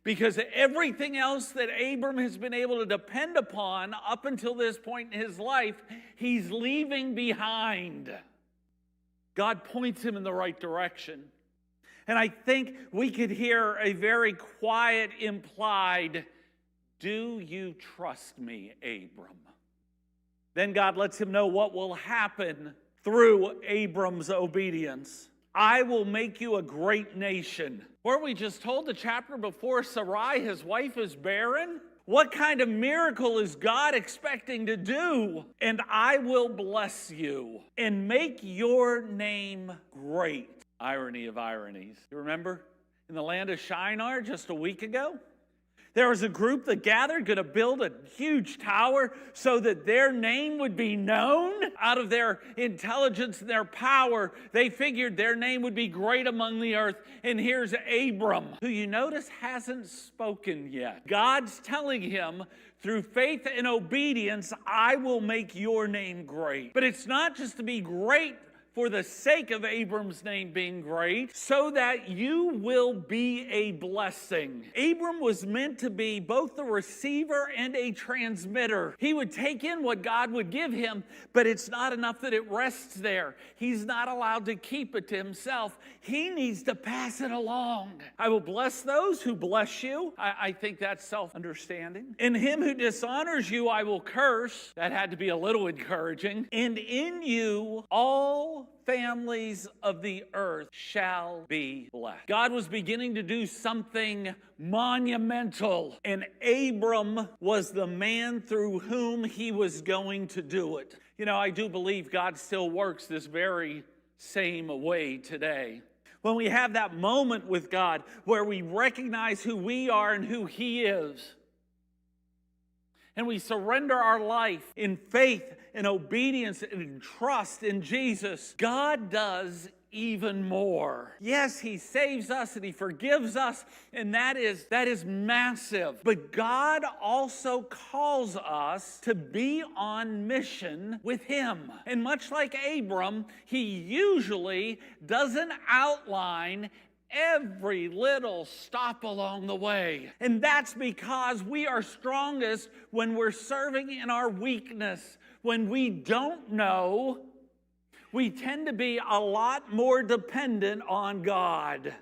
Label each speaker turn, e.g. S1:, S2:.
S1: Because everything else that Abram has been able to depend upon up until this point in his life, he's leaving behind. God points him in the right direction. And I think we could hear a very quiet, implied, "Do you trust me, Abram?" Then God lets him know what will happen through Abram's obedience. "I will make you a great nation." Weren't we just told the chapter before Sarai, his wife, is barren? What kind of miracle is God expecting to do? "And I will bless you and make your name great." Irony of ironies. You remember in the land of Shinar just a week ago? There was a group that gathered, going to build a huge tower so that their name would be known. Out of their intelligence and their power, they figured their name would be great among the earth. And here's Abram, who you notice hasn't spoken yet. God's telling him, through faith and obedience, "I will make your name great." But it's not just to be great for the sake of Abram's name being great, so that you will be a blessing. Abram was meant to be both the receiver and a transmitter. He would take in what God would give him, but it's not enough that it rests there. He's not allowed to keep it to himself. He needs to pass it along. "I will bless those who bless you." I think that's self-understanding. "And him who dishonors you, I will curse." That had to be a little encouraging. "And in you, all families of the earth shall be blessed." God was beginning to do something monumental, and Abram was the man through whom he was going to do it. You know, I do believe God still works this very same way today. When we have that moment with God where we recognize who we are and who He is, and we surrender our life in faith and obedience and in trust in Jesus, God does even more. Yes, He saves us and He forgives us, and that is massive. But God also calls us to be on mission with Him. And much like Abram, He usually doesn't outline every little stop along the way. And that's because we are strongest when we're serving in our weakness. When we don't know, we tend to be a lot more dependent on God.